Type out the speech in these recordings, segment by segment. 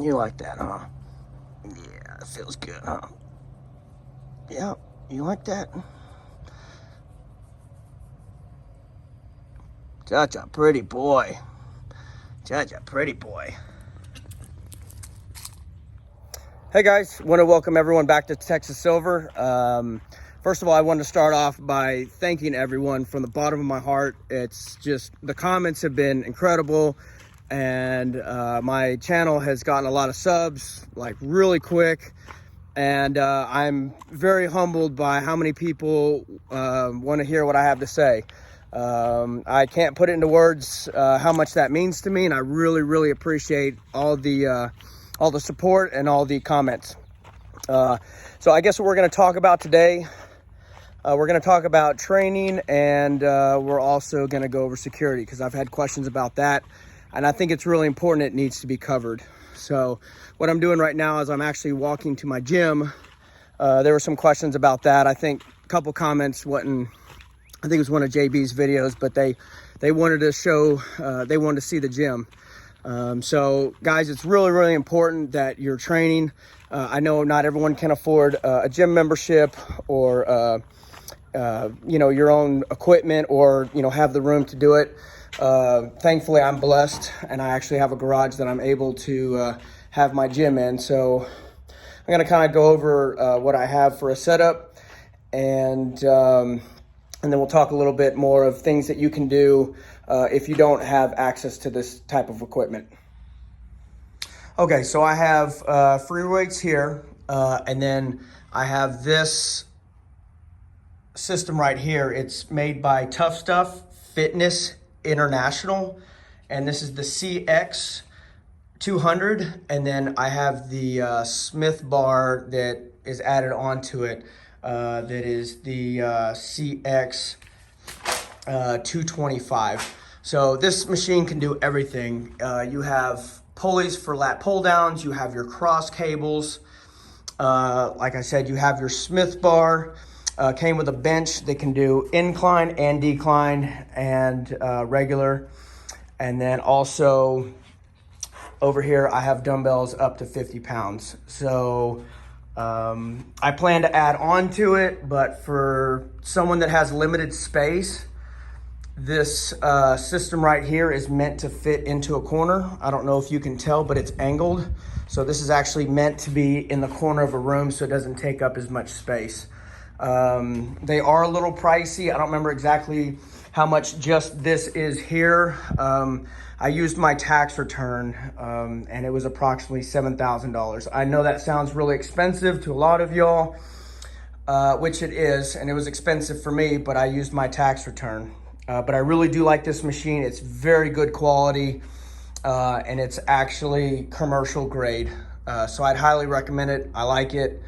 You like that, huh? Yeah, it feels good, huh? Yeah, you like that? Such a pretty boy. Such a pretty boy. Hey guys, want to welcome everyone back to Texas Silver. First of all, I wanted to start off by thanking everyone from the bottom of my heart. It's just, the comments have been incredible, and my channel has gotten a lot of subs, like really quick. And I'm very humbled by how many people want to hear what I have to say. I can't put it into words how much that means to me, and I really appreciate all the support and all the comments. So I guess what we're going to talk about today, we're going to talk about training, and we're also going to go over security, because I've had questions about that, and I think it's really important. It needs to be covered. So what I'm doing right now is I'm actually walking to my gym. There were some questions about that. I think a couple comments wasn't, I think it was one of JB's videos, but they wanted to show, they wanted to see the gym. So guys, it's really important that you're training. I know not everyone can afford a gym membership, or your own equipment, or have the room to do it. Thankfully, I'm blessed, and I actually have a garage that I'm able to have my gym in. So I'm going to kind of go over what I have for a setup, and then we'll talk a little bit more of things that you can do if you don't have access to this type of equipment. Okay, so I have free weights here, and then I have this system right here. It's made by Tough Stuff Fitness International, and this is the CX 200, and then I have the Smith bar that is added onto it, that is the CX 225. So this machine can do everything. You have pulleys for lat pull downs, you have your cross cables, like I said, you have your Smith bar. Came with a bench that can do incline and decline and regular. And then also over here, I have dumbbells up to 50 pounds. So I plan to add on to it, but for someone that has limited space, this system right here is meant to fit into a corner. I don't know if you can tell, but it's angled. So this is actually meant to be in the corner of a room, so it doesn't take up as much space. They are a little pricey. I don't remember exactly how much just this is here. I used my tax return, and it was approximately $7,000. I know that sounds really expensive to a lot of y'all, which it is, and it was expensive for me, but I used my tax return. But I really do like this machine. It's very good quality, and it's actually commercial grade. So I'd highly recommend it. I like it.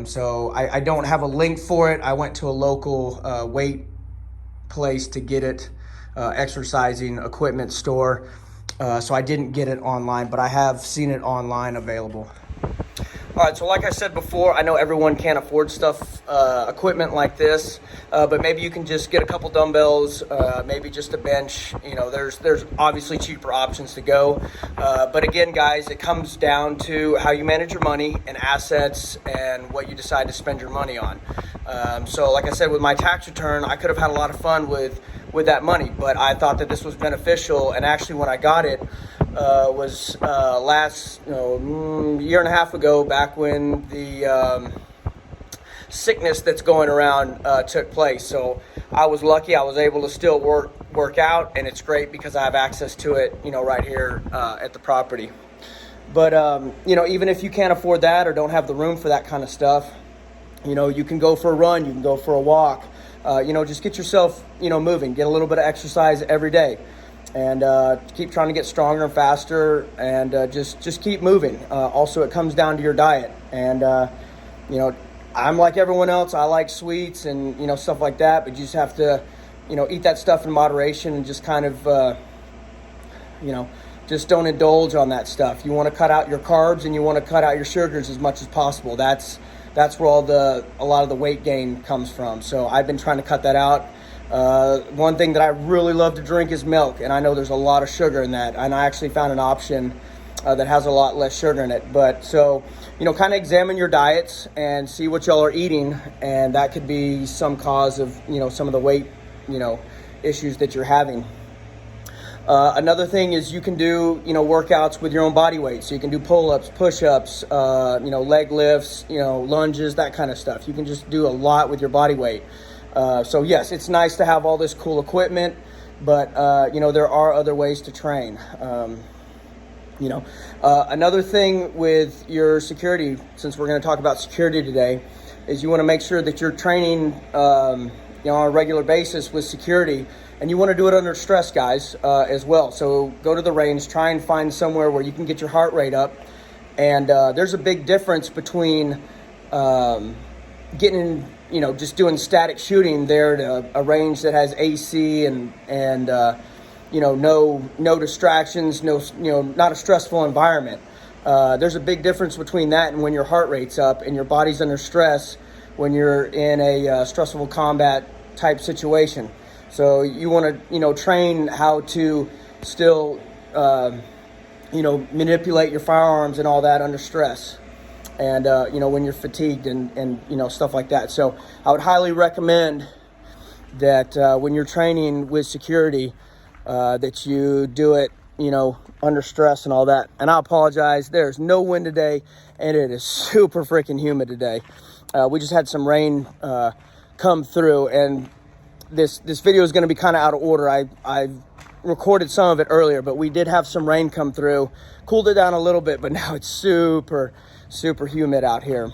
So I don't have a link for it. I went to a local weight place to get it, exercising equipment store. So I didn't get it online, but I have seen it online available. All right, so like I said before, I know everyone can't afford equipment like this, but maybe you can just get a couple dumbbells, maybe just a bench. There's obviously cheaper options to go. But again, guys, it comes down to how you manage your money and assets and what you decide to spend your money on. So like I said, with my tax return, I could have had a lot of fun with that money, but I thought that this was beneficial. And actually, when I got it, was last year and a half ago, back when the sickness that's going around took place. So I was lucky. I was able to still work out, and it's great because I have access to it, right here at the property. But even if you can't afford that or don't have the room for that kind of stuff, you can go for a run, you can go for a walk. Just get yourself moving, get a little bit of exercise every day. And keep trying to get stronger and faster, and just keep moving. Also, it comes down to your diet. And, I'm like everyone else. I like sweets and, stuff like that. But you just have to, eat that stuff in moderation, and just kind of, just don't indulge on that stuff. You want to cut out your carbs, and you want to cut out your sugars as much as possible. That's where a lot of the weight gain comes from. So I've been trying to cut that out. One thing that I really love to drink is milk, and I know there's a lot of sugar in that, and I actually found an option that has a lot less sugar in it. But so, kind of examine your diets and see what y'all are eating, and that could be some cause of, some of the weight, issues that you're having. Another thing is you can do, workouts with your own body weight. So you can do pull-ups, push-ups, leg lifts, lunges, that kind of stuff. You can just do a lot with your body weight. So yes, it's nice to have all this cool equipment, but, there are other ways to train. Another thing with your security, since we're going to talk about security today, is you want to make sure that you're training, on a regular basis with security, and you want to do it under stress, guys, as well. So go to the range, try and find somewhere where you can get your heart rate up. And there's a big difference between getting, just doing static shooting there to a range that has AC and no distractions, not a stressful environment. There's a big difference between that and when your heart rate's up and your body's under stress when you're in a stressful combat type situation. So you want to, train how to still, manipulate your firearms and all that under stress. And, when you're fatigued and stuff like that. So I would highly recommend that when you're training with security, that you do it, under stress and all that. And I apologize, there's no wind today, and it is super freaking humid today. We just had some rain come through, and this video is going to be kind of out of order. I recorded some of it earlier, but we did have some rain come through, cooled it down a little bit, but now it's super humid out here.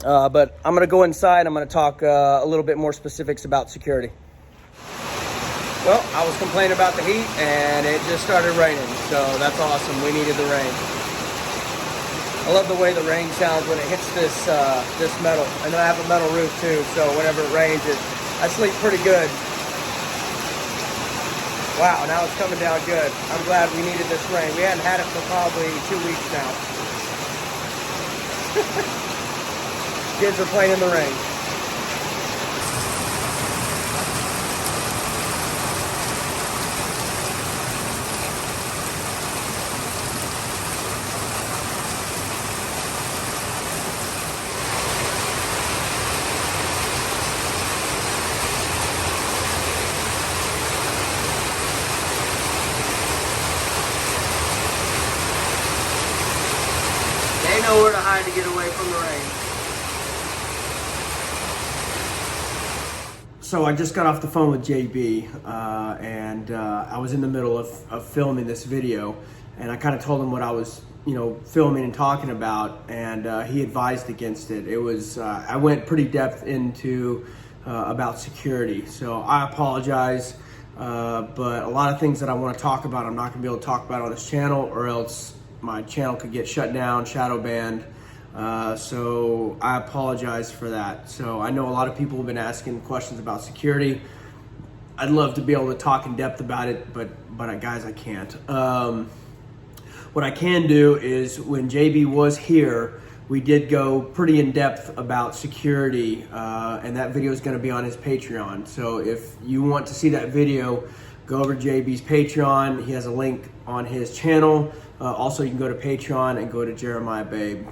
But I'm going to go inside. I'm going to talk a little bit more specifics about security. Well, I was complaining about the heat, and it just started raining, so that's awesome. We needed the rain. I love the way the rain sounds when it hits this metal. And then I have a metal roof too, so whenever it rains, I sleep pretty good. Wow, now it's coming down good. I'm glad we needed this rain. We hadn't had it for probably 2 weeks now. Kids are playing in the rain. They know where to hide to get away from the rain. So I just got off the phone with JB, and I was in the middle of filming this video, and I kind of told him what I was, filming and talking about, and he advised against it. It was I went pretty depth into about security, so I apologize. But a lot of things that I want to talk about, I'm not going to be able to talk about on this channel, or else my channel could get shut down, shadow banned. So I apologize for that. So I know a lot of people have been asking questions about security. I'd love to be able to talk in depth about it, but guys, I can't. What I can do is, when JB was here, we did go pretty in depth about security, and that video is going to be on his Patreon. So if you want to see that video, go over to JB's Patreon. He has a link on his channel. Also, you can go to Patreon and go to Jeremiah Babe.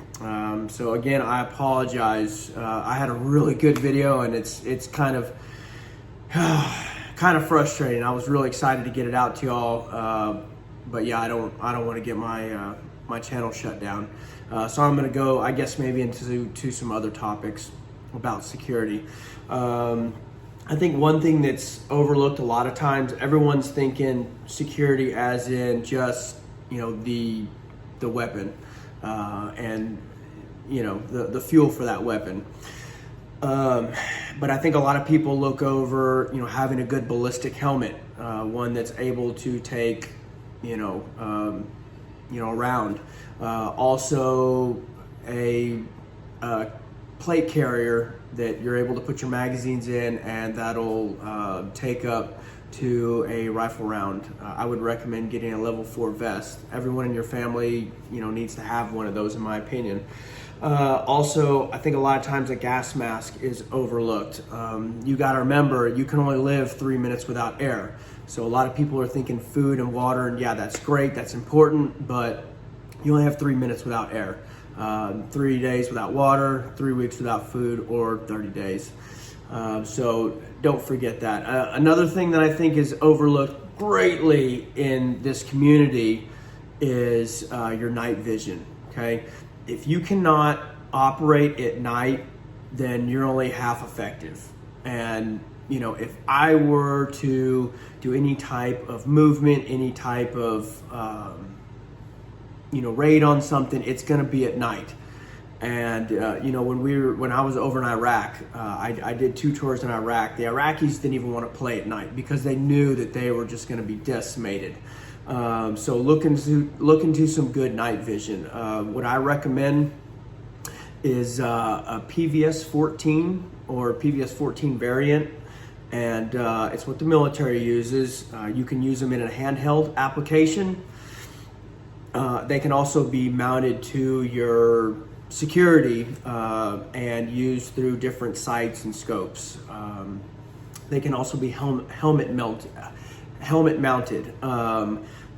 So again, I apologize. I had a really good video, and it's kind of frustrating. I was really excited to get it out to y'all, but yeah, I don't want to get my channel shut down. So I'm going to go, I guess, maybe into some other topics about security. I think one thing that's overlooked a lot of times, everyone's thinking security as in just, the weapon, and, the fuel for that weapon. But I think a lot of people look over, having a good ballistic helmet, one that's able to take, around. Also a plate carrier that you're able to put your magazines in, and that'll take up to a rifle round. I would recommend getting a level 4 vest. Everyone in your family, needs to have one of those, in my opinion. Also, I think a lot of times a gas mask is overlooked. You got to remember, you can only live 3 minutes without air. So a lot of people are thinking food and water, and yeah, that's great, that's important, but you only have 3 minutes without air. 3 days without water, 3 weeks without food, or 30 days. So don't forget that. Another thing that I think is overlooked greatly in this community is your night vision, okay? If you cannot operate at night, then you're only half effective. And you know, if I were to do any type of movement, any type of raid on something, it's going to be at night. And when I was over in Iraq, I did 2 tours in Iraq. The Iraqis didn't even want to play at night because they knew that they were just going to be decimated. So look into some good night vision. What I recommend is a PVS 14 or PVS 14 variant, and it's what the military uses. You can use them in a handheld application. They can also be mounted to your security and used through different sights and scopes. They can also be helmet mounted.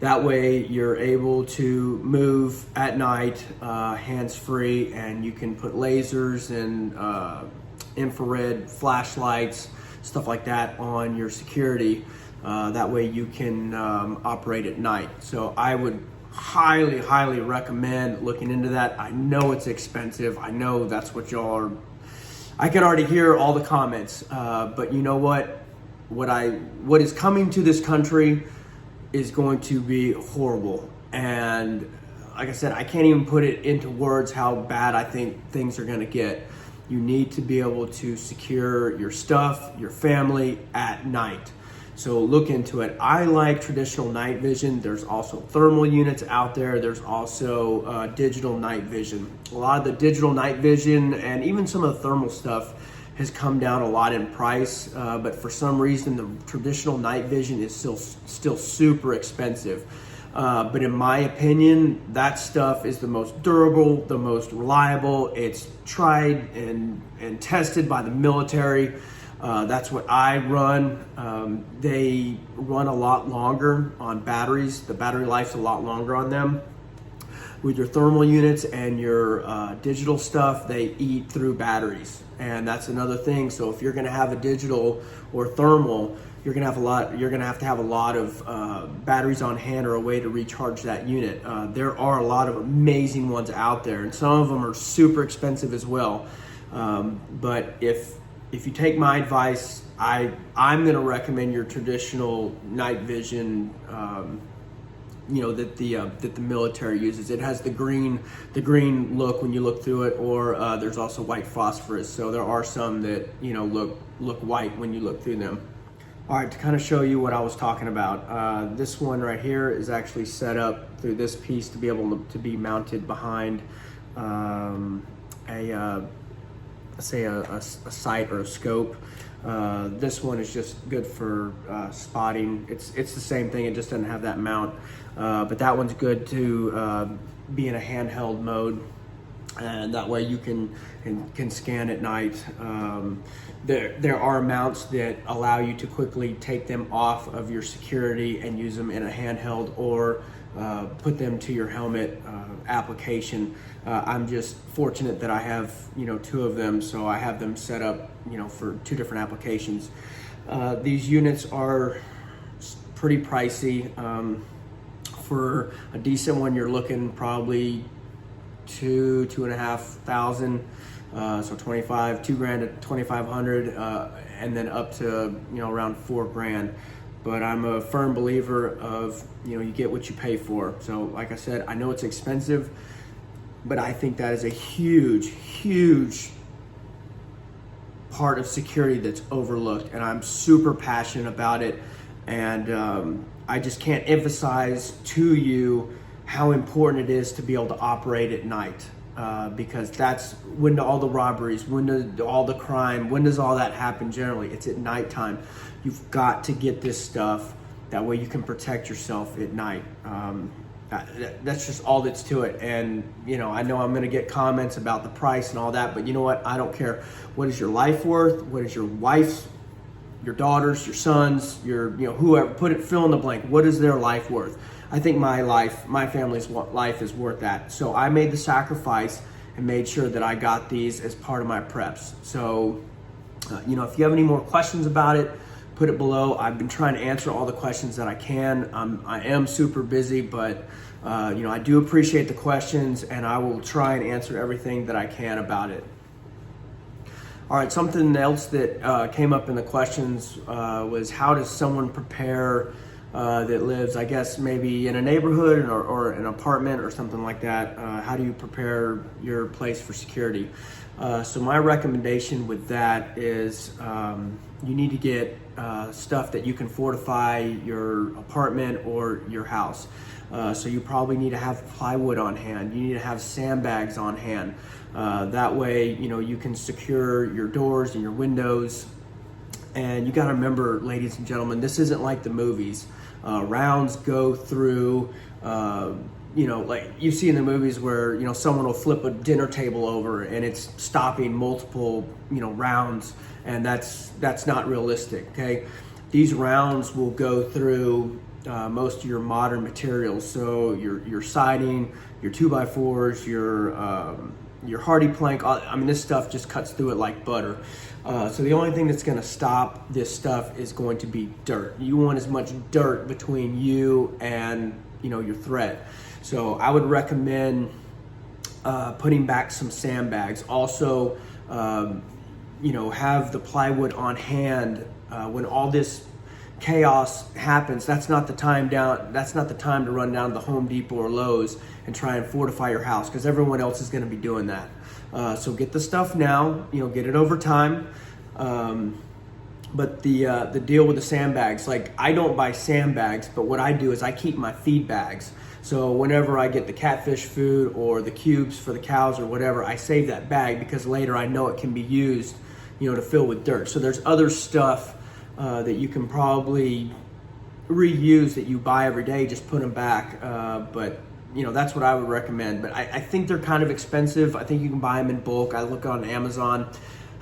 That way you're able to move at night hands-free, and you can put lasers and infrared flashlights, stuff like that on your security. That way you can operate at night. So I would highly recommend looking into that. I know it's expensive. I know that's what y'all are. I can already hear all the comments, but you know what? What is coming to this country is going to be horrible. And like I said, I can't even put it into words how bad I think things are going to get. You need to be able to secure your stuff, your family at night. So look into it. I like traditional night vision. There's also thermal units out there. There's also digital night vision. A lot of the digital night vision and even some of the thermal stuff has come down a lot in price, but for some reason the traditional night vision is still super expensive. But in my opinion, that stuff is the most durable, the most reliable. It's tried and tested by the military. That's what I run. They run a lot longer on batteries. The battery life's a lot longer on them. With your thermal units and your digital stuff, they eat through batteries, and that's another thing. So if you're going to have a digital or thermal, you're going to have to have a lot of batteries on hand or a way to recharge that unit. There are a lot of amazing ones out there, and some of them are super expensive as well. But if you take my advice, I'm going to recommend your traditional night vision. That the military uses. It has the green look when you look through it, or there's also white phosphorus. So there are some that look white when you look through them. All right, to kind of show you what I was talking about, this one right here is actually set up through this piece to be able to be mounted behind a sight or a scope. This one is just good for spotting. It's the same thing, it just doesn't have that mount. But that one's good to be in a handheld mode, and that way you can scan at night. There are mounts that allow you to quickly take them off of your security and use them in a handheld, or put them to your helmet application. I'm just fortunate that I have 2 of them, so I have them set up for 2 different applications. These units are pretty pricey. For a decent one, you're looking probably $2,500, so 25, $2,000 to 2,500, and then up to around $4,000. But I'm a firm believer of you get what you pay for. So like I said, I know it's expensive, but I think that is a huge part of security that's overlooked, and I'm super passionate about it. And I just can't emphasize to you how important it is to be able to operate at night, because that's when do all the robberies, when do all the crime, when does all that happen generally? It's at nighttime. You've got to get this stuff, that way you can protect yourself at night. That's just all that's to it. And I know I'm gonna get comments about the price and all that, but you know what? I don't care. What is your life worth? What is your wife's, your daughters, your sons, your whoever, fill in the blank. What is their life worth? I think my family's life is worth that. So I made the sacrifice and made sure that I got these as part of my preps. So, you know, if you have any more questions about it, put it below. I've been trying to answer all the questions that I can. I am super busy, but you know, I do appreciate the questions, and I will try and answer everything that I can about it. All right, something else that came up in the questions was, how does someone prepare that lives, I guess, maybe in a neighborhood or an apartment or something like that? How do you prepare your place for security? So my recommendation with that is you need to get stuff that you can fortify your apartment or your house. So you probably need to have plywood on hand. You need to have sandbags on hand. That way, you know, you can secure your doors and your windows. And you got to remember, ladies and gentlemen, this isn't like the movies. Rounds go through, you know, like you see in the movies where, you know, someone will flip a dinner table over and it's stopping multiple, you know, rounds, and that's not realistic. Okay, these rounds will go through most of your modern materials. So your siding, your 2x4s, your hardy plank. I mean, this stuff just cuts through it like butter. So the only thing that's going to stop this stuff is going to be dirt. You want as much dirt between you and, you know, your threat. So I would recommend putting back some sandbags. Also, you know, have the plywood on hand when all this chaos happens. That's not the time to run down to the Home Depot or Lowe's and try and fortify your house, because everyone else is going to be doing that. So get the stuff now, you know, get it over time. But the deal with the sandbags, like, I don't buy sandbags, but what I do is I keep my feed bags. So whenever I get the catfish food or the cubes for the cows or whatever, I save that bag because later I know it can be used, you know, to fill with dirt. So there's other stuff that you can probably reuse that you buy every day. Just put them back. But you know, that's what I would recommend. But I think they're kind of expensive. I think you can buy them in bulk. I look on Amazon.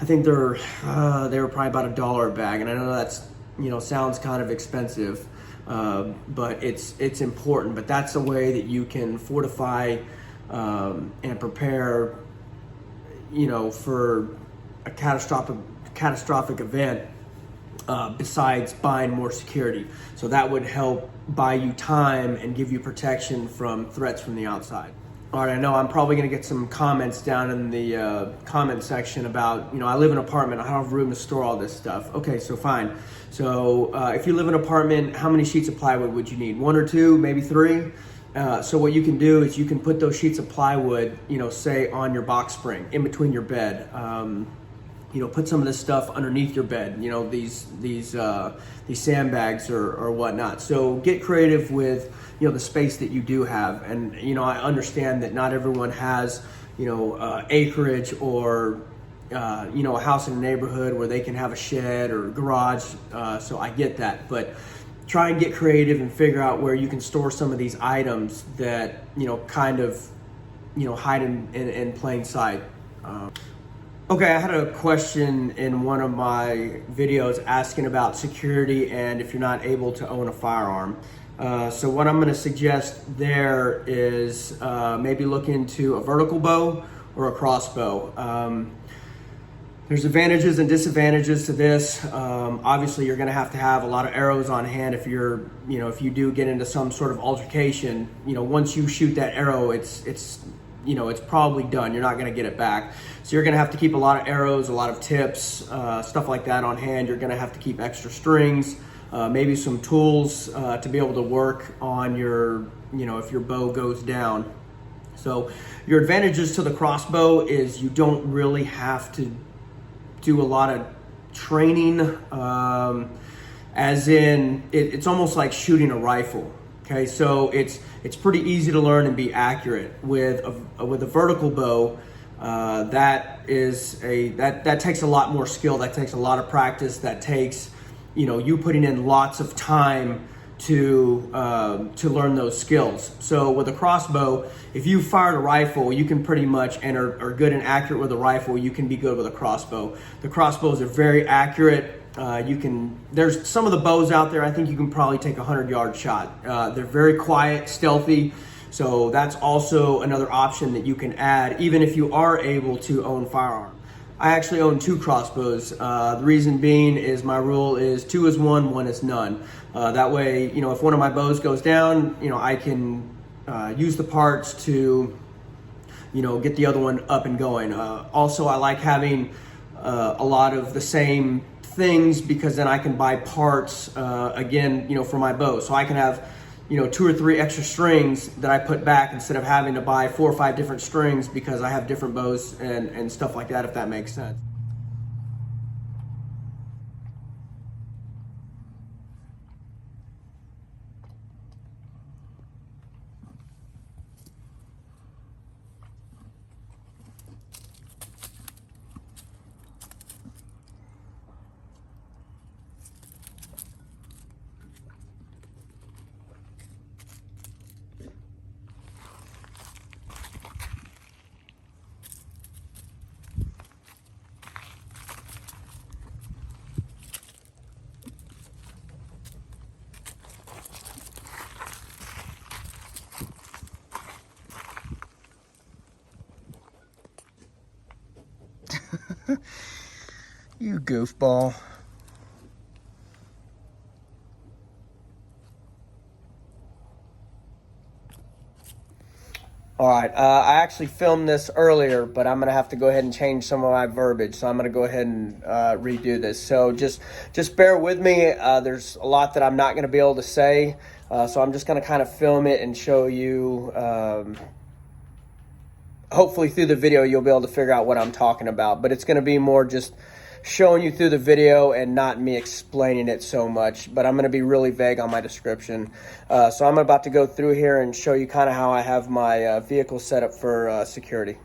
I think they were probably about $1 a bag, and I know that's, you know, sounds kind of expensive, but it's important. But that's a way that you can fortify and prepare, you know, for a catastrophic event. Besides buying more security. So that would help buy you time and give you protection from threats from the outside. All right, I know I'm probably gonna get some comments down in the comment section about, you know, I live in an apartment, I don't have room to store all this stuff. Okay, so fine. So if you live in an apartment, how many sheets of plywood would you need? 1 or 2, maybe 3? So what you can do is you can put those sheets of plywood, you know, say on your box spring, in between your bed. You know, put some of this stuff underneath your bed, you know, these sandbags or whatnot. So get creative with, you know, the space that you do have. And, you know, I understand that not everyone has, you know, acreage or, you know, a house in a neighborhood where they can have a shed or garage. So I get that, but try and get creative and figure out where you can store some of these items that, you know, kind of, you know, hide in plain sight. Okay, I had a question in one of my videos asking about security and if you're not able to own a firearm. So what I'm going to suggest there is maybe look into a vertical bow or a crossbow. There's advantages and disadvantages to this. Obviously, you're going to have a lot of arrows on hand if you do get into some sort of altercation. You know, once you shoot that arrow, it's probably done. You're not going to get it back. So you're going to have to keep a lot of arrows, a lot of tips, stuff like that on hand. You're going to have to keep extra strings, maybe some tools to be able to work on your, you know, if your bow goes down. So your advantages to the crossbow is you don't really have to do a lot of training, as in it's almost like shooting a rifle. Okay, so it's pretty easy to learn and be accurate. With a vertical bow, that takes a lot more skill. That takes a lot of practice. That takes, you know, you putting in lots of time to learn those skills. So with a crossbow, if you fired a rifle, you can pretty much, and are good and accurate with a rifle, you can be good with a crossbow. The crossbows are very accurate. There's some of the bows out there, I think you can probably take a 100-yard shot. They're very quiet, stealthy, so that's also another option that you can add, even if you are able to own firearm. I actually own 2 crossbows. The reason being is my rule is 2 is 1, 1 is none. That way, if one of my bows goes down, I can use the parts to, get the other one up and going. Also, I like having a lot of the same things, because then I can buy parts again, for my bow. So I can have 2 or 3 extra strings that I put back instead of having to buy 4 or 5 different strings, because I have different bows and stuff like that, if that makes sense. You goofball. All right, I actually filmed this earlier, but I'm gonna have to go ahead and change some of my verbiage. So I'm gonna go ahead and redo this. So just bear with me. There's a lot that I'm not gonna be able to say. So I'm just gonna kind of film it and show you. Hopefully through the video, you'll be able to figure out what I'm talking about, but it's gonna be more just showing you through the video and not me explaining it so much, but I'm going to be really vague on my description. So I'm about to go through here and show you kind of how I have my vehicle set up for security.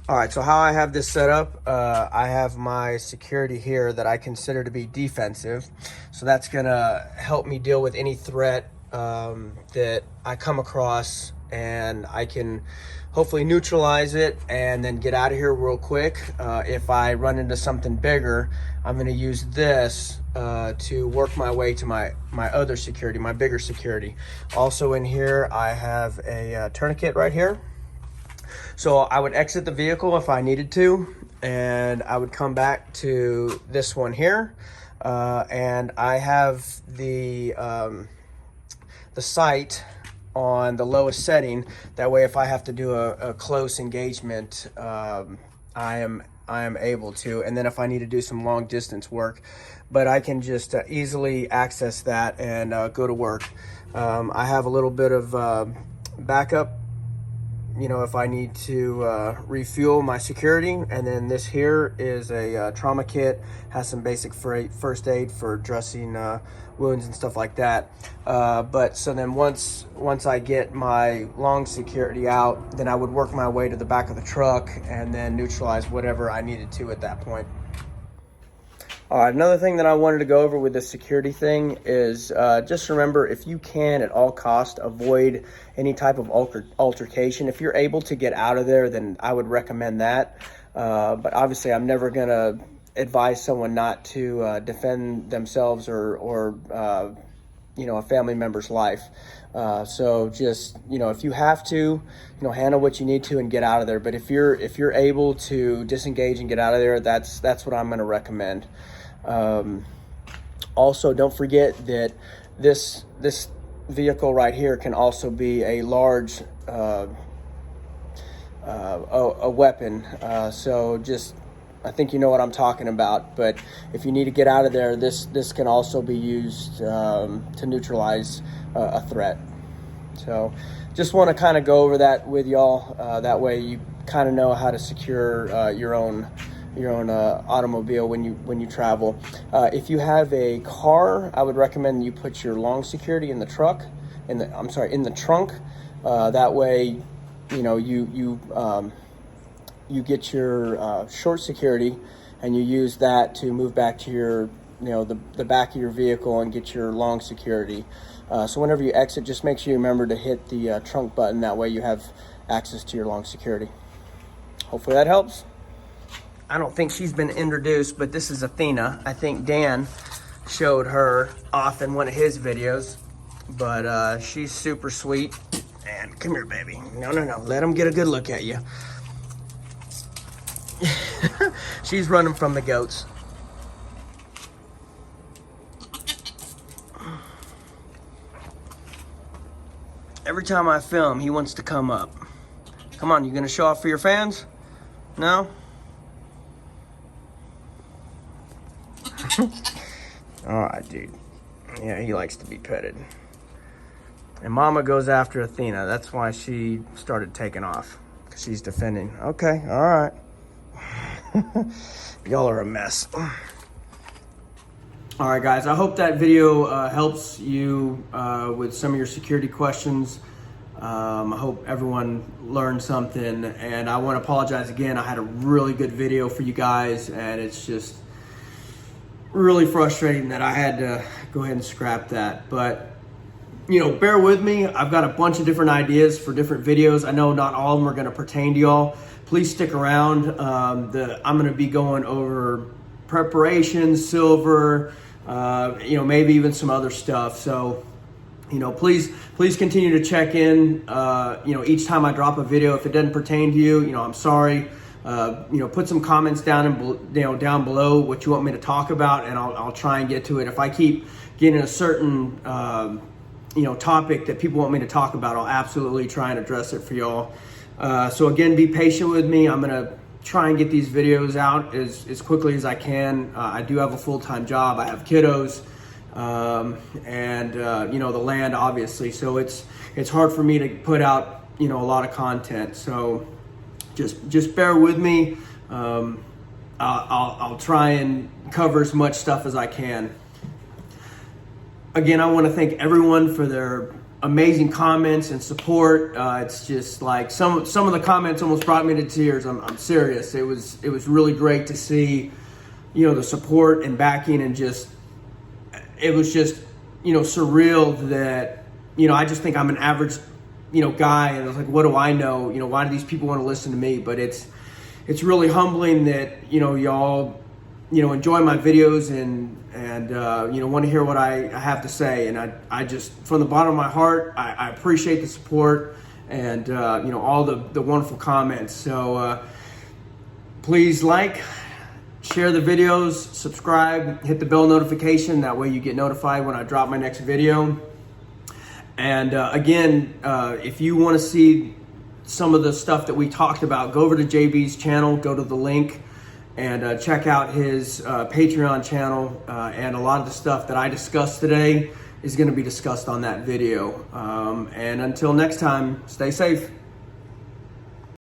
All right, so how I have this set up, I have my security here that I consider to be defensive. So that's going to help me deal with any threat that I come across, and I can hopefully neutralize it and then get out of here real quick. If I run into something bigger, I'm going to use this to work my way to my other security, my bigger security. Also in here, I have a tourniquet right here. So I would exit the vehicle if I needed to, and I would come back to this one here. And I have the sight on the lowest setting. That way, if I have to do a close engagement, I am able to. And then if I need to do some long distance work, but I can just easily access that and go to work. I have a little bit of backup, if I need to refuel my security. And then this here is a trauma kit, has some basic first aid for dressing wounds and stuff like that. But so then once I get my long security out, then I would work my way to the back of the truck and then neutralize whatever I needed to at that point. All right, another thing that I wanted to go over with the security thing is just remember, if you can at all costs avoid any type of altercation. If you're able to get out of there, then I would recommend that. But obviously, I'm never going to advise someone not to defend themselves or a family member's life. So just, if you have to, handle what you need to and get out of there. But if you're able to disengage and get out of there, that's what I'm going to recommend. Also, don't forget that this vehicle right here can also be a large a weapon. So just, I think you know what I'm talking about. But if you need to get out of there, this can also be used to neutralize a threat. So just want to kind of go over that with y'all. That way you kind of know how to secure your own automobile when you travel. If you have a car, I would recommend you put your long security in the truck, in the trunk. That way, you get your short security, and you use that to move back to your, the back of your vehicle and get your long security. So whenever you exit, just make sure you remember to hit the trunk button. That way you have access to your long security. Hopefully that helps. I don't think she's been introduced, but this is Athena. I think Dan showed her off in one of his videos, but she's super sweet. And come here, baby. No, let him get a good look at you. She's running from the goats. Every time I film, he wants to come up. Come on, you gonna show off for your fans? No? Alright, dude. Yeah, he likes to be petted. And Mama goes after Athena. That's why she started taking off. Because she's defending. Okay, alright. Y'all are a mess. Alright guys, I hope that video helps you with some of your security questions. I hope everyone learned something, and I want to apologize again. I had a really good video for you guys, and it's just really frustrating that I had to go ahead and scrap that. But you know, bear with me. I've got a bunch of different ideas for different videos. I know not all of them are going to pertain to y'all. Please stick around. I'm going to be going over preparation, silver, you know, maybe even some other stuff. So, you know, please continue to check in, you know, each time I drop a video. If it doesn't pertain to you, you know, I'm sorry. You know, put some comments down down below what you want me to talk about, and I'll try and get to it. If I keep getting a certain, you know, topic that people want me to talk about, I'll absolutely try and address it for y'all. So again, be patient with me. I'm gonna try and get these videos out as quickly as I can. I do have a full-time job. I have kiddos, and you know, the land, obviously. So it's hard for me to put out, you know, a lot of content. So just bear with me. I'll try and cover as much stuff as I can. Again, I want to thank everyone for their amazing comments and support. It's just like some of the comments almost brought me to tears. I'm serious. It was really great to see, you know, the support and backing, and just it was just, you know, surreal that, you know, I just think I'm an average, you know, guy, and I was like, what do I know? You know, why do these people want to listen to me? But it's really humbling that, you know, y'all, you know, enjoy my videos and you know, want to hear what I have to say. And I just, from the bottom of my heart, I appreciate the support and, you know, all the wonderful comments. So please like, share the videos, subscribe, hit the bell notification. That way you get notified when I drop my next video. And again, if you want to see some of the stuff that we talked about, go over to JB's channel, go to the link, and check out his Patreon channel. And a lot of the stuff that I discussed today is going to be discussed on that video. And until next time, stay safe.